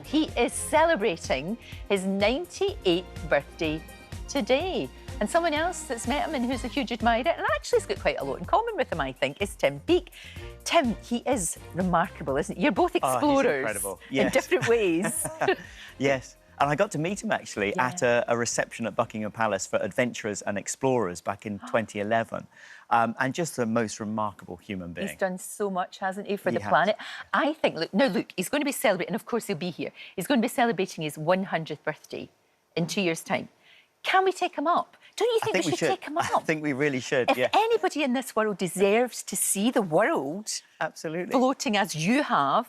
He is celebrating his 98th birthday today. And someone else that's met him and who's a huge admirer, and actually has got quite a lot in common with him, I think, is Tim Peake. Tim, he is remarkable, isn't he? You're both explorers in different ways. Yes. And I got to meet him, actually, at a reception at Buckingham Palace for adventurers and explorers back in 2011. And just the most remarkable human being. He's done so much, hasn't he, for the planet? I think, look, he's going to be celebrating, of course he'll be here. He's going to be celebrating his 100th birthday in 2 years' time. Can we take him up? Don't you think we should take him up? I think we really should, If anybody in this world deserves to see the world floating as you have,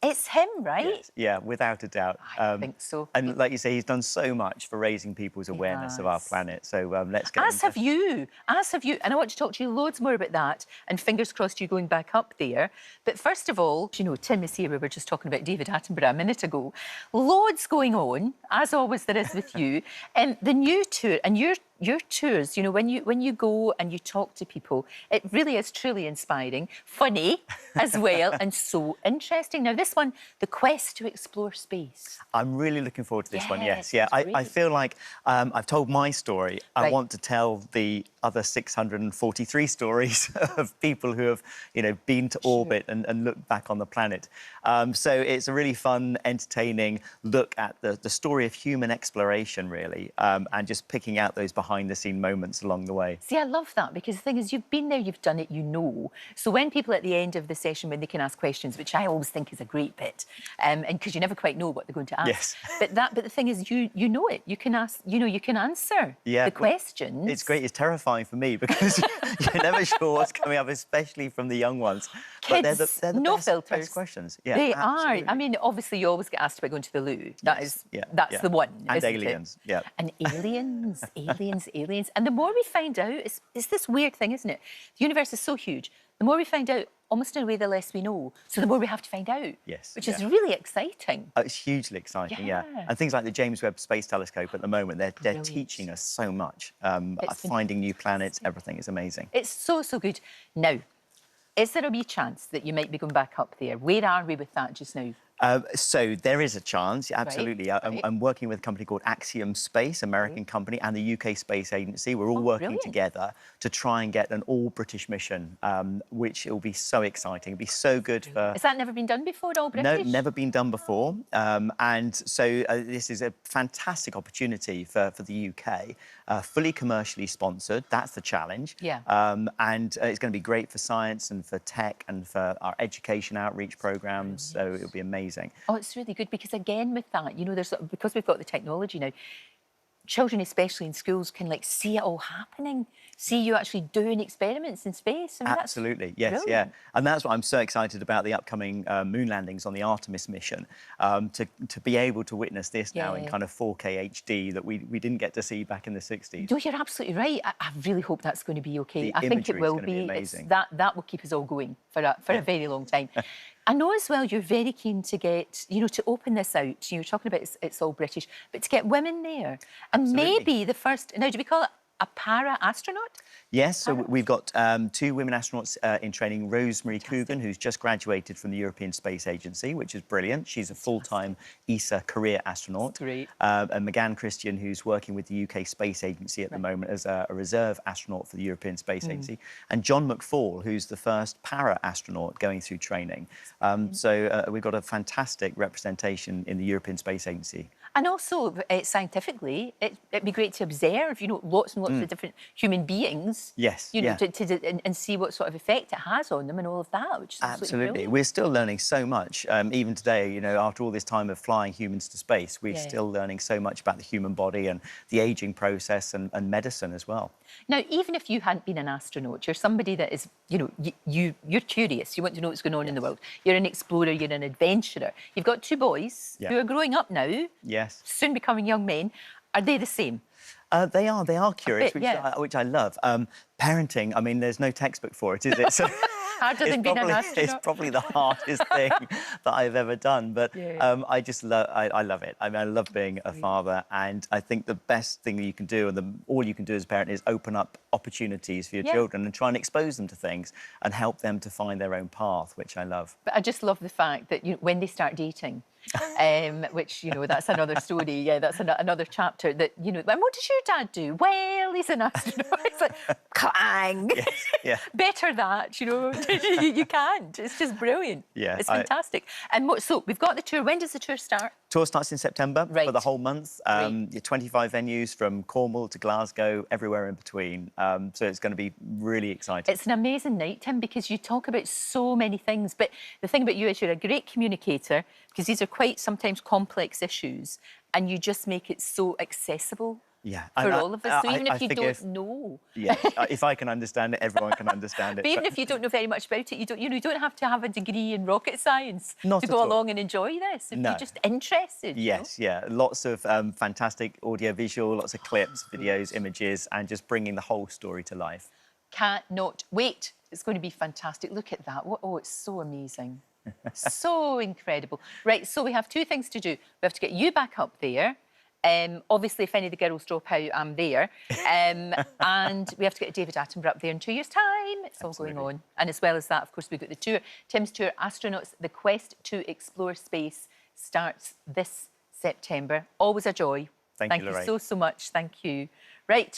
it's him, right? Yes. Yeah, without a doubt. I think so. And like you say, he's done so much for raising people's awareness of our planet. So let's get As have you. And I want to talk to you loads more about that. And fingers crossed you going back up there. But first of all, you know, Tim is here. We were just talking about David Attenborough a minute ago. Loads going on, as always there is with you. And the new tour, and your tours, you know, when you go and you talk to people, it really is truly inspiring, funny as well, and so interesting. Now, this one, The Quest to Explore Space. I'm really looking forward to this one, yes. Yeah, I feel like I've told my story. I want to tell the other 643 stories of people who have, you know, been to orbit and looked back on the planet. So it's a really fun, entertaining look at the story of human exploration, really, and just picking out those behind-the-scene moments along the way. See, I love that, because the thing is, you've been there, you've done it, you know. So when people at the end of the session, when they can ask questions, which I always think is a great bit, and because you never quite know what they're going to ask. Yes. But the thing is, you know it. You can ask, you know, you can answer the questions. It's great. It's terrifying for me because you're never sure what's coming up, especially from the young ones. Kids, but they're the no best, filters. best questions. Yeah, they absolutely. are. I mean, obviously, you always get asked about going to the loo. That's the one. And aliens. Yeah. And aliens, aliens. And the more we find out, it's this weird thing, isn't it? The universe is so huge. The more we find out, almost in a way, the less we know. So the more we have to find out. Yes. Which is really exciting. It's hugely exciting, yeah. And things like the James Webb Space Telescope at the moment, they're teaching us so much. Finding new planets, everything is amazing. It's so good. Now, is there a wee chance that you might be going back up there? Where are we with that just now? So there is a chance, absolutely. I'm working with a company called Axiom Space, American company, and the UK Space Agency. We're all working together to try and get an all-British mission, which will be so exciting. It'll be so good for... Has that never been done before, all-British? No, never been done before. And so this is a fantastic opportunity for the UK, fully commercially sponsored. That's the challenge. Yeah. And it's going to be great for science and for tech and for our education outreach programmes. So it'll be amazing. Oh, it's really good, because again with that, you know, because we've got the technology now, children, especially in schools, can like see it all happening, see you actually doing experiments in space. I mean, absolutely, yes, yeah. And that's what I'm so excited about the upcoming moon landings on the Artemis mission, to be able to witness this now in kind of 4K HD that we didn't get to see back in the 60s. No, you're absolutely right. I really hope that's going to be okay. I think it will be. Amazing. That will keep us all going for a very long time. I know as well you're very keen to get, you know, to open this out. You're talking about it's all British, but to get women there. And maybe the first, now do we call it a para-astronaut? Yes, so we've got 2 women astronauts in training. Rosemary Coogan, who's just graduated from the European Space Agency, which is brilliant. She's a full-time ESA career astronaut. Great. And McGann Christian, who's working with the UK Space Agency at the moment as a reserve astronaut for the European Space Agency. And John McFall, who's the first para-astronaut going through training. So we've got a fantastic representation in the European Space Agency. And also, scientifically, it'd be great to observe, you know, lots and lots of different human beings. Yes, you know, and see what sort of effect it has on them and all of that, which is absolutely. We're still learning so much. Even today, you know, after all this time of flying humans to space, we're still learning so much about the human body and the ageing process and medicine as well. Now, even if you hadn't been an astronaut, you're somebody that is, you know, you're curious. You want to know what's going on in the world. You're an explorer. You're an adventurer. You've got 2 boys who are growing up now. Yes. Soon becoming young men. Are they the same? They are curious, which I love. Parenting, I mean, there's no textbook for it, is it? So Harder than being an astronaut. It's probably the hardest thing that I've ever done. But I just love, I love it. I mean, I love being a father, and I think the best thing that you can do, and all you can do as a parent, is open up opportunities for your children and try and expose them to things and help them to find their own path, which I love. But I just love the fact that when they start dating, which, that's another story. Yeah, that's another chapter. That, and what does your dad do? Well, he's an astronaut. It's like, clang. Yes, yeah. Better that, you can't. It's just brilliant. Yeah, it's fantastic. And so we've got the tour. When does the tour start? Tour starts in September for the whole month. Right. 25 venues from Cornwall to Glasgow, everywhere in between. So it's going to be really exciting. It's an amazing night, Tim, because you talk about so many things. But the thing about you is you're a great communicator, because these are quite sometimes complex issues, and you just make it so accessible. Yeah, for all of us. So even if you don't know, if I can understand it, everyone can understand it. But even if you don't know very much about it, you don't have to have a degree in rocket science to go along and enjoy this. If you're just interested. Yes, lots of fantastic audio-visual, lots of clips, videos, images, and just bringing the whole story to life. Cannot wait. It's going to be fantastic. Look at that. Oh, it's so amazing. So incredible. Right, so we have two things to do. We have to get you back up there. Obviously, if any of the girls drop out, I'm there. And we have to get David Attenborough up there in 2 years' time. It's all going on. And as well as that, of course, we've got the tour. Tim's tour, Astronauts, The Quest to Explore Space, starts this September. Always a joy. Thank you, Lorraine. Thank you so much. Thank you. Right.